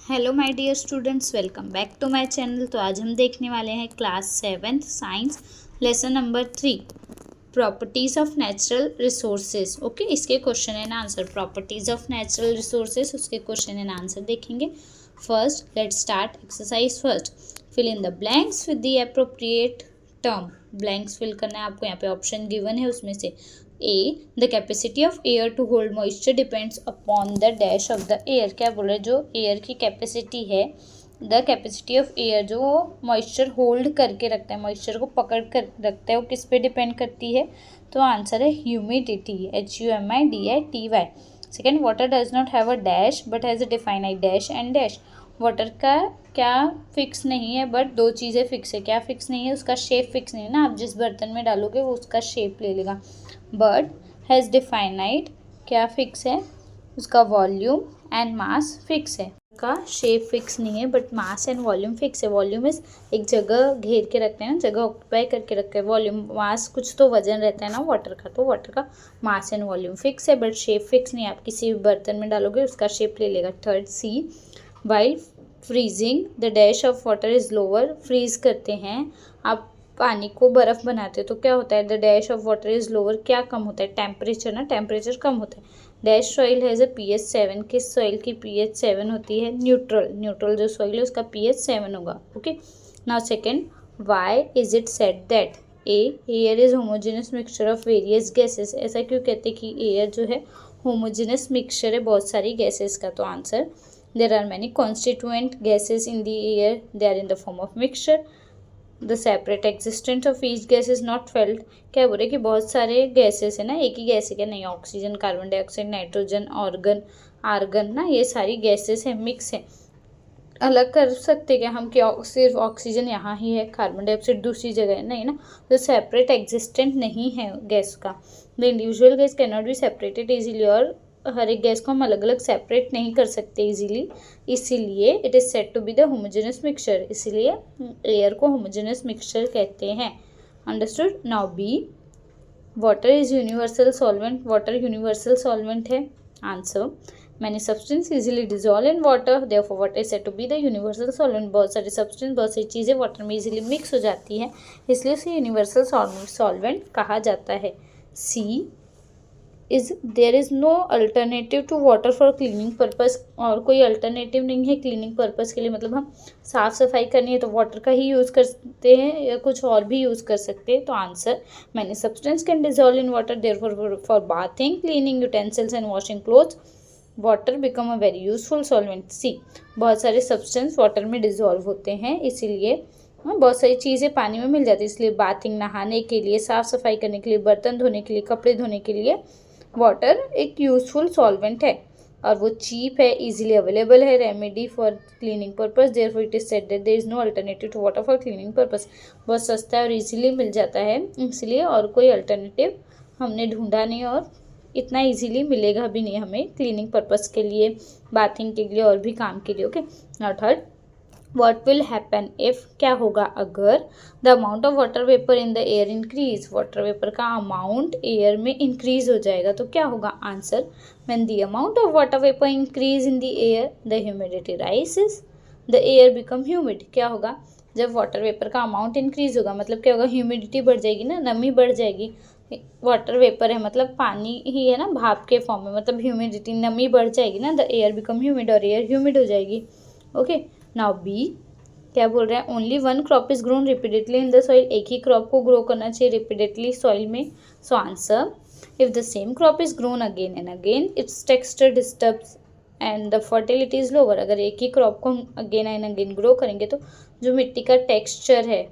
Hello my dear students, welcome back to my channel. तो आज हम देखने वाले हैं class 7th science lesson number 3 properties of natural resources. Okay, इसके question and answer. Properties of natural resources, उसके question and answer देखेंगे। First let start exercise first. Fill in the blanks with the appropriate term. Blanks fill करना है आपको। यहाँ पे option given है, उसमें से A the capacity of air to hold moisture depends upon the dash of the air. क्या बोल रहे हैं, जो एयर की कैपेसिटी है, द कैपेसिटी ऑफ एयर जो मॉइस्चर होल्ड करके रखता है, मॉइस्चर को पकड़ कर रखता है, वो किस पे डिपेंड करती है? तो आंसर है humidity, HUMIDITY। Second, water does not have a dash but has a definite dash and dash. Water का क्या फिक्स नहीं है, बट दो चीज़ें फिक्स है। क्या फिक्स नहीं है? उसका शेप फिक्स नहीं है ना। आप जिस बर्तन में डालोगे वो उसका शेप ले लेगा। बट हैज़ डिफाइनाइट, क्या फिक्स है? उसका वॉल्यूम एंड मास फिक्स है। का शेप फिक्स नहीं है but mass and volume fix है। वॉल्यूम इज एक जगह घेर के रखते हैं ना, जगह ऑक्यूपाई करके रखते हैं। वॉल्यूम, मास, कुछ तो वजन रहता है ना वाटर का, तो वाटर का मास एंड वॉल्यूम फिक्स है बट शेप फिक्स नहीं है। आप किसी भी बर्तन में डालोगे उसका शेप ले लेगा। Third C, while freezing the dash of water is lower. Freeze करते हैं, आप पानी को बर्फ़ बनाते हैं तो क्या होता है? The dash of water is lower, क्या कम होता है? टेम्परेचर ना, टेम्परेचर कम होता है। Dash soil has a pH 7। किस सॉइल की pH 7 होती है? न्यूट्रल। न्यूट्रल जो सॉइल है उसका pH 7 होगा। Okay, now second, why is it said that a air is homogeneous mixture of various gases. ऐसा क्यों कहते हैं कि एयर जो है होमोजेनस मिक्सचर है बहुत सारी गैसेस का? तो answer, there are many constituent gases in the air, they are in the form of mixture. The separate existence of each gas is not felt. क्या बोल रहे कि बहुत सारे गैसेस है ना, एक ही गैस है क्या? नहीं, oxygen, carbon dioxide, nitrogen, organ, argon ना, ये सारी गैसेस है, मिक्स है। अलग कर सकते क्या हम कि सिर्फ ऑक्सीजन यहाँ ही है, कार्बन डाइऑक्साइड दूसरी जगह है? नहीं ना, तो सेपरेट एग्जिस्टेंट नहीं है गैस का। The individual gas can not be separated easily, और हर एक गैस को हम अलग अलग सेपरेट नहीं कर सकते इजीली, इसीलिए it is said to be the homogenous mixture. इसीलिए एयर को होमोजेनस मिक्सचर कहते हैं। Understood? Now B, water is universal solvent. Water universal solvent है। Answer, many substance easily dissolve in water, therefore water is said to be the universal solvent. बहुत सारी substance, बहुत सारी चीज़ें वाटर में इजीली मिक्स हो जाती हैं, इसलिए उसे यूनिवर्सल सॉल्वेंट कहा जाता है। See is there is no alternative to water for cleaning purpose. और कोई अल्टरनेटिव नहीं है क्लीनिंग पर्पज़ के लिए, मतलब हम साफ़ सफाई करनी है तो वाटर का ही यूज़ करते हैं या कुछ और भी यूज़ कर सकते हैं? तो answer, many substance can dissolve in water, therefore for bathing, cleaning utensils and washing clothes water become a very useful solvent. See, बहुत सारे सब्सटेंस वाटर में डिजॉल्व होते हैं, इसीलिए बहुत सारी चीज़ें पानी में मिल जाती है, इसलिए बाथिंग, नहाने के लिए, साफ़ सफाई करने के लिए, बर्तन धोने के लिए, कपड़े धोने के लिए वाटर एक यूजफुल सॉल्वेंट है। और वो चीप है, इजीली अवेलेबल है, remedy for cleaning purpose, therefore it is said that there is no alternative to water for cleaning purpose. बहुत सस्ता है और इजीली मिल जाता है, इसलिए और कोई अल्टरनेटिव हमने ढूंढा नहीं, और इतना इजीली मिलेगा भी नहीं हमें क्लीनिंग पर्पस के लिए, बाथिंग के लिए और भी काम के लिए। Okay, now third, what will happen if, क्या होगा अगर the amount of water vapor in the air increase, water vapor का amount air में increase हो जाएगा तो क्या होगा? Answer, when the amount of water vapor increase in the air the humidity rises, the air become humid। क्या होगा? जब वाटर वेपर का अमाउंट इंक्रीज होगा मतलब क्या होगा? ह्यूमिडिटी बढ़ जाएगी ना, नमी बढ़ जाएगी। वाटर वेपर है मतलब पानी ही है ना, भाप के फॉर्म में, मतलब ह्यूमिडिटी, नमी बढ़ जाएगी ना, द एयर बिकम ह्यूमिड, और एयर ह्यूमिड हो जाएगी। ओके, नाउ बी, क्या बोल रहा है? Only one crop is grown repeatedly in the soil. एक ही क्रॉप को ग्रो करना चाहिए रिपीटेडली सॉइल में। So answer, if the same crop is grown again and again it's texture disturbs and the fertility is lower. अगर एक ही crop को हम again and again grow करेंगे तो जो मिट्टी का टेक्सचर है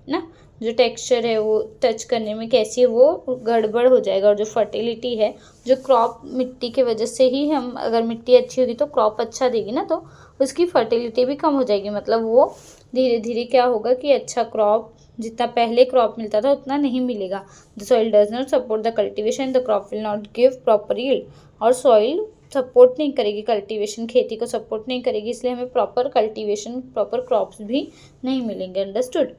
ना, जो टेक्सचर है वो टच करने में कैसी है, वो गड़बड़ हो जाएगा। और जो फर्टिलिटी है, जो क्रॉप मिट्टी के वजह से ही हम, अगर मिट्टी अच्छी होगी तो क्रॉप अच्छा देगी ना, तो उसकी फर्टिलिटी भी कम हो जाएगी। मतलब वो धीरे धीरे क्या होगा कि अच्छा क्रॉप, जितना पहले क्रॉप मिलता था उतना नहीं मिलेगा। The soil does not support the cultivation, the crop will not give proper yield. और सॉइल सपोर्ट नहीं करेगी, कल्टिवेशन, खेती को सपोर्ट नहीं करेगी, इसलिए हमें प्रॉपर कल्टिवेशन, प्रॉपर क्रॉप्स भी नहीं मिलेंगे। Understood?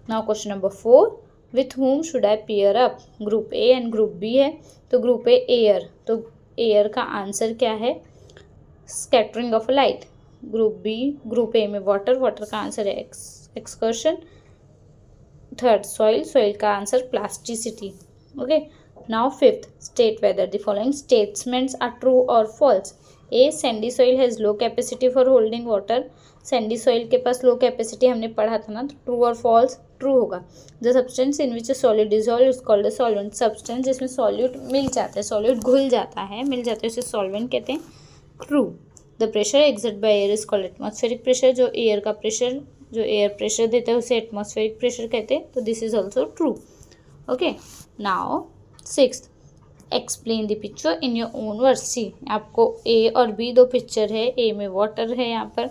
Now question number 4, with whom should I pair up? Group A and group B है, तो ग्रुप ए एयर, तो एयर का आंसर क्या है? Scattering of light. Group B, group A में वाटर, वाटर का आंसर है एक्सकर्शन। थर्ड सॉइल, सॉइल का answer plasticity. Okay, now fifth, state whether the following statements are true और false. A, sandy soil has low capacity for holding water. Sandy soil के पास लो capacity, हमने पढ़ा था ना, तो ट्रू और फॉल्स, ट्रू होगा। The substance in which solid dissolve is called a solvent. Substance जिसमें सॉल्यूट मिल जाता है, सॉल्यूट घुल जाता है, मिल जाता है, उसे सॉल्वेंट कहते हैं। True. The pressure exert by air is called atmospheric pressure. जो एयर का प्रेशर, जो एयर प्रेशर देता है उसे एटमॉस्फेरिक प्रेशर कहते हैं। तो this is also true. Okay, now sixth, explain the picture in your own words. See, आपको ए और बी दो पिक्चर है, ए में वाटर है यहाँ पर,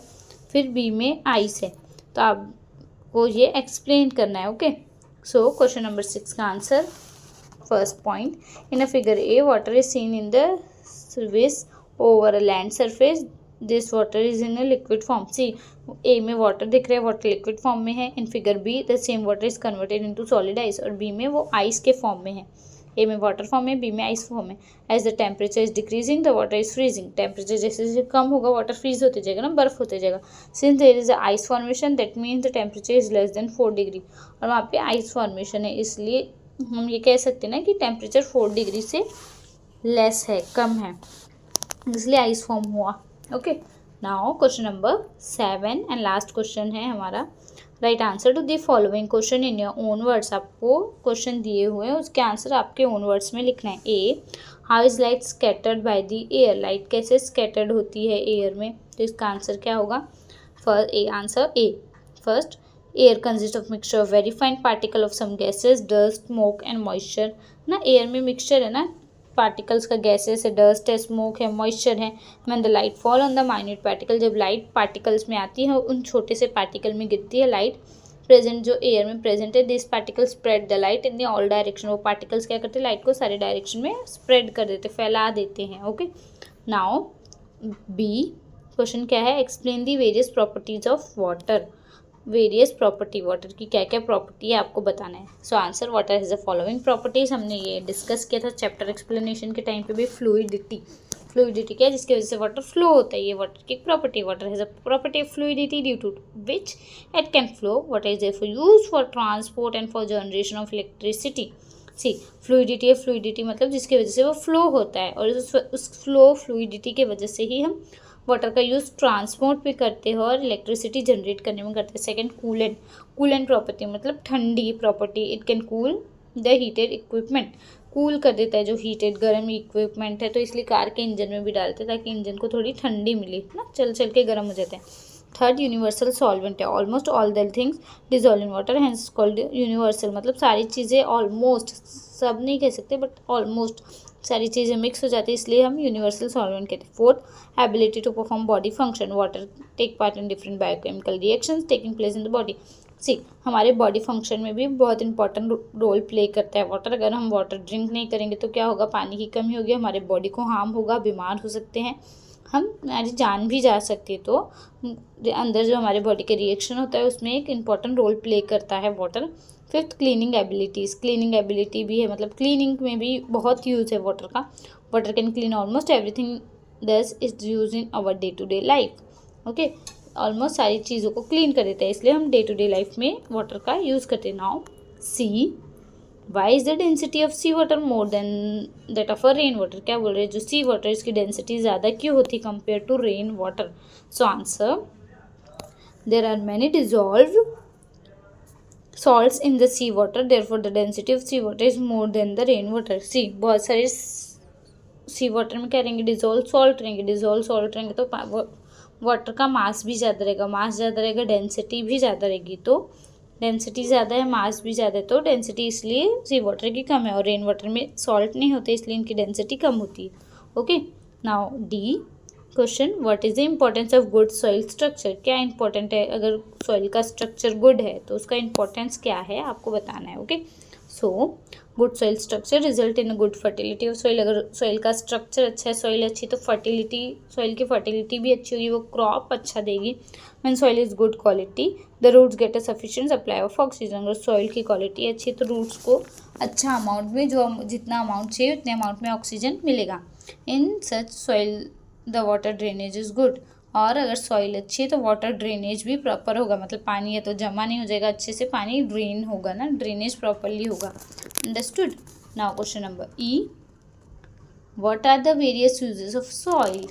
फिर बी में आइस है, तो आपको ये एक्सप्लेन करना है। ओके, सो क्वेश्चन नंबर 6 का answer, first point, in a figure A water is seen in the surface over a land surface, this water is in a liquid form. See, A में water दिख रहा है, water liquid form में है। In figure B the same water is converted into solid ice, और B में वो ice के फॉर्म में है। ए में वाटर फॉर्म है, बी में आइस फॉर्म है। As the temperature is decreasing the water is freezing. Temperature जैसे जैसे कम होगा वाटर फ्रीज होते जाएगा ना, बर्फ होते जाएगा। Since there is ice formation that means the temperature is less than 4 degree, और वहाँ पे आइस फॉर्मेशन है, इसलिए हम ये कह सकते हैं ना कि टेम्परेचर 4 डिग्री से लेस है, कम है, इसलिए आइस फॉर्म हुआ। Okay, now question number 7 and last question है हमारा, right answer to the following question in your own words. आपको क्वेश्चन दिए हुए हैं, उसके आंसर आपके ओन वर्ड्स में लिखना है। A, how is light scattered by the air. Light कैसे स्कैटर्ड होती है एयर में, तो इसका आंसर क्या होगा। First A, answer A, first, air consist of mixture of very fine particle of some gases, dust, smoke and moisture. ना, air में मिक्सचर है ना, पार्टिकल्स का, गैसेस है, डस्ट है, स्मोक है, मॉइस्चर है। When the light fall on the minute particle, जब लाइट पार्टिकल्स में आती है, उन छोटे से पार्टिकल में गिरती है लाइट, प्रेजेंट जो एयर में प्रेजेंट है, this particle spread the light in the all direction. वो पार्टिकल्स क्या करते हैं, लाइट को सारे डायरेक्शन में स्प्रेड कर देते, फैला देते हैं। ओके, नाउ बी क्वेश्चन क्या है, explain the various properties of water. Various property, water की क्या क्या प्रॉपर्टी है आपको बताना है। So answer, water has the following properties. हमने ये डिस्कस किया था चैप्टर एक्सप्लेनेशन के टाइम पे भी। फ्लूइडिटी, फ्लूइडिटी क्या है, जिसकी वजह से वाटर फ्लो होता है, ये वाटर की property. Water has a property of fluidity due to which it can flow. Water is therefore use for transport and for generation of electricity. See, fluidity है, फ्लूइडिटी मतलब जिसकी वजह से वो फ्लो होता है, और उस फ्लो फ्लूइडिटी के वजह से ही हम वाटर का यूज़ ट्रांसपोर्ट भी करते हैं और इलेक्ट्रिसिटी जनरेट करने में करते हैं। सेकंड, कूलेंट, कूलेंट प्रॉपर्टी मतलब ठंडी property. It can cool the heated equipment, cool कर देता है जो हीटेड गर्म इक्विपमेंट है, तो इसलिए कार के इंजन में भी डालते हैं ताकि इंजन को थोड़ी ठंडी मिले ना, चल चल के गर्म हो जाते हैं। थर्ड, यूनिवर्सल सॉल्वेंट है, almost all the things dissolve in water hence called universal, मतलब सारी चीज़ें, ऑलमोस्ट, सब नहीं कह सकते बट ऑलमोस्ट सारी चीज़ें मिक्स हो जाती है, इसलिए हम यूनिवर्सल सॉल्वेंट कहते हैं। Fourth, ability to perform body function, water take part in different biochemical reactions taking place in the body. See, हमारे बॉडी फंक्शन में भी बहुत इंपॉर्टेंट रोल प्ले करता है वाटर। अगर हम वाटर ड्रिंक नहीं करेंगे तो क्या होगा, पानी की कमी होगी, हमारे बॉडी को हार्म होगा, बीमार हो सकते हैं, हमारी जान भी जा सकती है। तो अंदर जो हमारे बॉडी के रिएक्शन होता है उसमें एक इम्पॉर्टेंट रोल प्ले करता है water. Fifth, cleaning abilities, cleaning ability भी है, मतलब क्लीनिंग में भी बहुत यूज़ है वाटर का। Water can clean almost everything this is use in our day to day life. Okay, almost सारी चीज़ों को क्लीन कर देता है, इसलिए हम डे टू डे लाइफ में वाटर का यूज़ करते हैं। Now see, why is the density of sea water more than that of a rain water. क्या बोल रहे हैं, जो सी वाटर इसकी डेंसिटी ज़्यादा क्यों होती compare to rain water. So answer, there are many dissolve salts in the sea water, therefore the density of sea water is more than the rain water. सी, बहुत सारे सी वाटर में क्या रहेंगे, डिजोल्व सॉल्ट रहेंगे, dissolve salt रहेंगे तो water का मास भी ज़्यादा रहेगा, मास ज़्यादा रहेगा, डेंसिटी भी ज़्यादा रहेगी। तो डेंसिटी ज़्यादा है, मास भी ज़्यादा है, तो डेंसिटी इसलिए सी वाटर की कम है, और रेन वाटर में सॉल्ट नहीं होते इसलिए इनकी डेंसिटी कम होती है। Okay, now D question, what is the importance of good soil structure. क्या इंपॉर्टेंट है, अगर सॉइल का स्ट्रक्चर गुड है तो उसका इंपॉर्टेंस क्या है आपको बताना है। Okay, so good soil structure result in good fertility of soil. अगर सॉइल का स्ट्रक्चर अच्छा है, सॉइल अच्छी, तो फर्टिलिटी, सॉइल की फर्टिलिटी भी अच्छी होगी, वो क्रॉप अच्छा देगी। When soil is good quality the roots get a sufficient supply of oxygen. अगर सॉइल की क्वालिटी अच्छी है तो रूट्स को अच्छा अमाउंट में, जो जितना अमाउंट चाहिए उतने अमाउंट में ऑक्सीजन मिलेगा। In such soil the water drainage is good, और अगर सॉइल अच्छी है तो वाटर ड्रेनेज भी प्रॉपर होगा, मतलब पानी है तो जमा नहीं हो जाएगा, अच्छे से पानी ड्रेन होगा ना, ड्रेनेज प्रॉपरली होगा। Understood. Now question number E, what are the various uses of soil.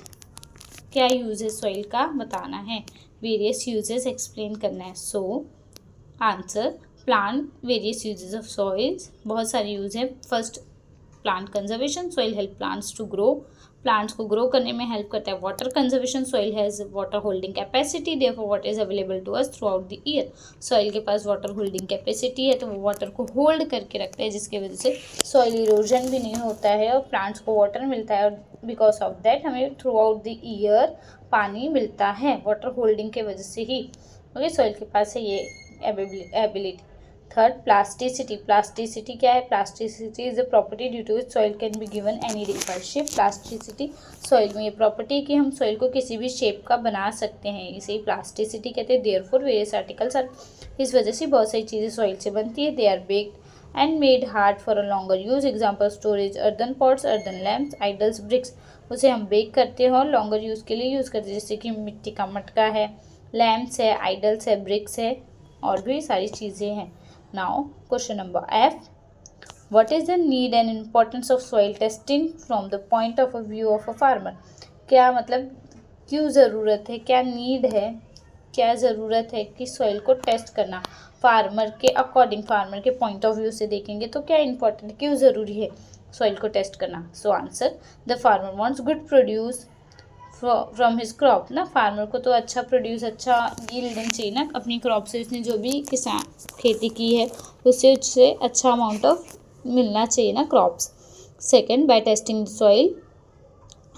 क्या यूज है सॉइल का बताना है, वेरियस यूजेस एक्सप्लेन करना है। So answer, plant various uses of soils, बहुत सारे यूज है। First, plant conservation, soil help plants to grow, plants को ग्रो करने में हेल्प करता है। Water conservation, soil has water holding capacity, therefore water is available to us through out the year. Soil के पास water holding capacity है तो वो water को होल्ड करके रखता है, जिसकी वजह से सॉइल इरोजन भी नहीं होता है और प्लांट्स को वाटर मिलता है, और बिकॉज ऑफ दैट हमें थ्रू आउट द ईयर पानी मिलता है, वाटर होल्डिंग के वजह से ही। ओके, सॉइल के पास है ये एबिलिटी। थर्ड, प्लास्टिसिटी, प्लास्टिसिटी क्या है, plasticity is a property due to which soil can be given any different shape. Plasticity soil में ये प्रॉपर्टी है कि हम सॉइल को किसी भी शेप का बना सकते हैं, इसे ही प्लास्टिसिटी कहते हैं। देयरफॉर वेरियस आर्टिकल्स आर, इस वजह से बहुत सारी चीज़ें सॉइल से बनती है। They are baked and made hard for a longer use. Example, storage, earthen pots, earthen lamps, idols, bricks, उसे हम बेक करते हैं और लॉन्गर यूज़ के लिए यूज़ करते हैं, जैसे कि मिट्टी का मटका है, लैम्प्स है, आइडल्स है, ब्रिक्स है, और भी सारी चीज़ें हैं। Now question number F, what is the need and importance of soil testing from the point of view of a farmer। क्या मतलब क्यों ज़रूरत है, क्या नीड है, क्या ज़रूरत है कि सॉइल को टेस्ट करना फार्मर के अकॉर्डिंग, फार्मर के पॉइंट ऑफ व्यू से देखेंगे तो क्या इंपॉर्टेंट, क्यों ज़रूरी है सॉइल को टेस्ट करना। So answer, the farmer wants good produce from his crop ना, फार्मर को तो अच्छा प्रोड्यूस, अच्छा यील्डिंग चाहिए ना अपनी क्रॉप से, उसने जो भी किसान खेती की है उससे अच्छा अमाउंट ऑफ मिलना चाहिए ना crops. Second, by testing the soil.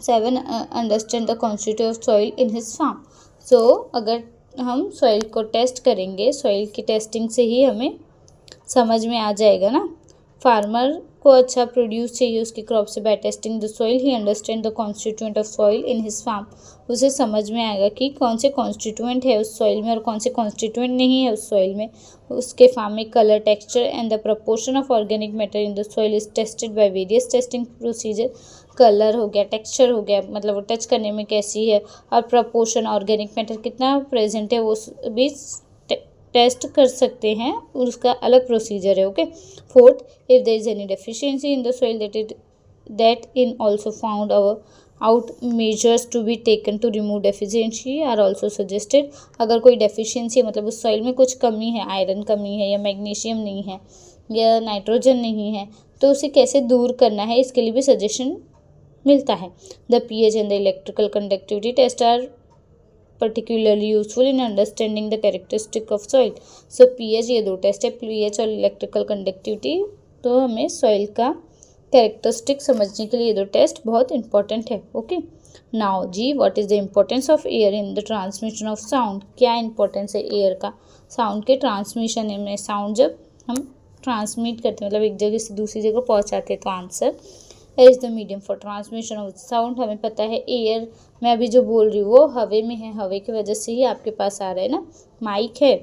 7, understand the constitute of soil in his farm. So अगर हम सॉइल को टेस्ट करेंगे, सॉइल की टेस्टिंग से ही हमें समझ में आ जाएगा ना, फार्मर को अच्छा प्रोड्यूस चाहिए उसकी क्रॉप से। By testing the soil he understand the constituent of soil in his farm. उसे समझ में आएगा कि कौन से कॉन्स्टिट्यूएंट है उस सॉइल में और कौन से कॉन्स्टिट्यूएंट नहीं है उस सॉइल में। उसके फार्म में colour, texture and the proportion of organic matter in the soil is tested by various testing procedure. Colour हो गया, टेक्सचर हो गया, मतलब वो टच करने में कैसी है, और प्रपोर्शन, ऑर्गेनिक मैटर कितना प्रेजेंट है, वो भी टेस्ट कर सकते हैं, उसका अलग प्रोसीजर है। Okay. Fourth, if there is any deficiency in the soil that in also found out measures to be taken to remove deficiency are also suggested. अगर कोई डेफिशिएंसी मतलब उस सॉइल में कुछ कमी है, आयरन कमी है या मैग्नीशियम नहीं है या नाइट्रोजन नहीं है, तो उसे कैसे दूर करना है इसके लिए भी सजेशन मिलता है। The pH and the electrical conductivity test are particularly useful in understanding the characteristic of soil। so pH, ये दो टेस्ट है, pH और इलेक्ट्रिकल कंडक्टिविटी, तो हमें सॉइल का कैरेक्टरिस्टिक समझने के लिए ये दो टेस्ट बहुत इंपॉर्टेंट है। Okay. Now G, what is the importance of air in the transmission of sound. क्या इंपॉर्टेंस है एयर का साउंड के ट्रांसमिशन में। साउंड जब हम ट्रांसमिट करते हैं, मतलब एक जगह से दूसरी जगह पहुँचाते हैं, तो answer air is the medium for transmission of sound. हमें पता है एयर, मैं अभी जो बोल रही हूँ वो हवे में है, हवे की वजह से ही आपके पास आ रहा है ना, माइक है,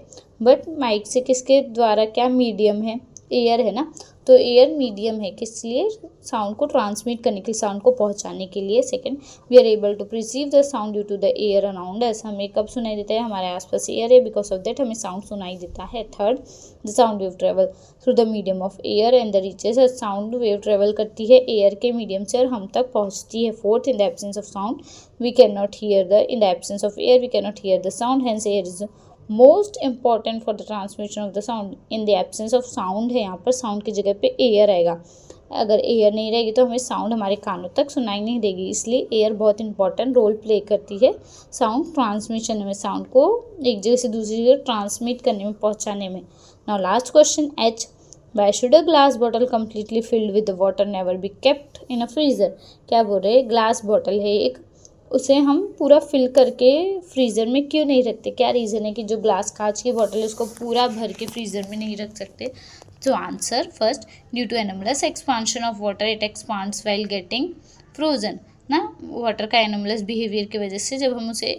बट माइक से किसके द्वारा, क्या मीडियम है, एयर है ना, तो एयर मीडियम है किस लिए, साउंड को ट्रांसमिट करने के लिए, साउंड को पहुंचाने के लिए। Second, we are able to perceive the sound due to the air around us. हमें कब सुनाई देता है, हमारे आसपास एयर है, बिकॉज ऑफ दैट हमें साउंड सुनाई देता है। Third, the sound wave travel through the medium of air and the reaches. Sound wave travel करती है एयर के मीडियम से और हम तक पहुँचती है। Fourth, in the absence of sound we can not hear the, in the absence of air we can not hear the sound, hence air is most important for the transmission of the sound. In the absence of sound है, यहाँ पर sound की जगह पे air आएगा। अगर air नहीं रहेगी तो हमें साउंड हमारे कानों तक सुनाई नहीं देगी, इसलिए एयर बहुत इंपॉर्टेंट रोल प्ले करती है साउंड ट्रांसमिशन में, साउंड को एक जगह से दूसरी जगह ट्रांसमिट करने में, पहुँचाने में। Now last question H, why should a glass bottle completely filled with water never be kept in a freezer. क्या बोल रहे हैं, ग्लास बॉटल है एक, उसे हम पूरा फिल करके फ्रीज़र में क्यों नहीं रखते, क्या रीज़न है कि जो ग्लास कांच की बॉटल है उसको पूरा भर के फ्रीज़र में नहीं रख सकते। तो answer, first, due to anomalous expansion of water it expands while getting frozen ना, वाटर का एनोमलस बिहेवियर की वजह से जब हम उसे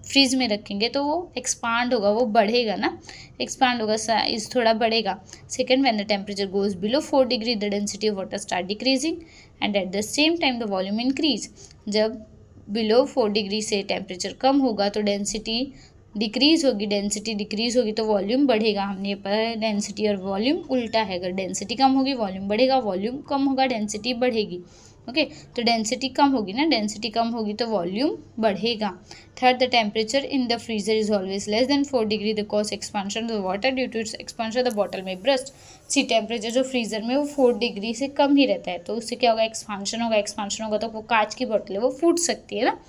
फ्रीज में रखेंगे तो वो एक्सपांड होगा, वो बढ़ेगा ना, एक्सपांड होगा, साइज थोड़ा बढ़ेगा। Second, when the temperature goes below 4 degree the density of water start decreasing and at the same time the volume increase. जब बिलो 4 डिग्री से टेम्परेचर कम होगा तो डेंसिटी डिक्रीज़ होगी, डेंसिटी डिक्रीज़ होगी तो वॉल्यूम बढ़ेगा। हमने ये पढ़ा है डेंसिटी और वॉल्यूम उल्टा है, अगर डेंसिटी कम होगी वॉल्यूम बढ़ेगा, वॉल्यूम कम होगा डेंसिटी बढ़ेगी। ओके, तो डेंसिटी कम होगी ना, डेंसिटी कम होगी तो वॉल्यूम बढ़ेगा। Third, the temperature in the freezer is always less than 4 degree the cause expansion of water due to its expansion the bottle may burst. See temperature जो freezer में वो 4 degree से कम ही रहता है, तो उससे क्या होगा, एक्सपांशन होगा, एक्सपांशन होगा तो वो कांच की बॉटल है वो फूट सकती है ना।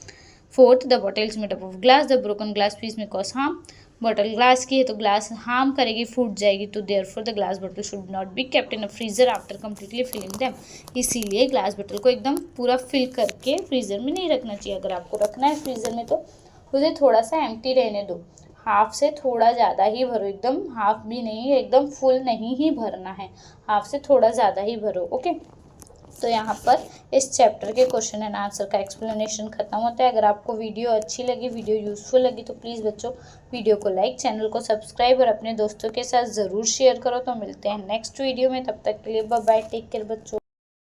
Fourth, the bottle is made up of glass, the broken glass piece may cause harm. Bottle glass की है तो ग्लास हार्म करेगी, फूट जाएगी, तो therefore the glass bottle should not be kept in a freezer after completely filling them. इसीलिए glass bottle को एकदम पूरा फिल करके फ्रीजर में नहीं रखना चाहिए। अगर आपको रखना है फ्रीजर में तो उसे थोड़ा सा एम्प्टी रहने दो, हाफ से थोड़ा ज़्यादा ही भरो, एकदम हाफ भी नहीं, एकदम फुल नहीं ही भरना है, हाफ से थोड़ा ज़्यादा ही भरो। ओके, तो यहाँ पर इस चैप्टर के क्वेश्चन एंड आंसर का एक्सप्लेनेशन खत्म होता है। अगर आपको वीडियो अच्छी लगी, वीडियो यूजफुल लगी तो प्लीज़ बच्चों वीडियो को लाइक, चैनल को सब्सक्राइब और अपने दोस्तों के साथ ज़रूर शेयर करो। तो मिलते हैं नेक्स्ट वीडियो में, तब तक के लिए बाय बाय, टेक केयर बच्चों।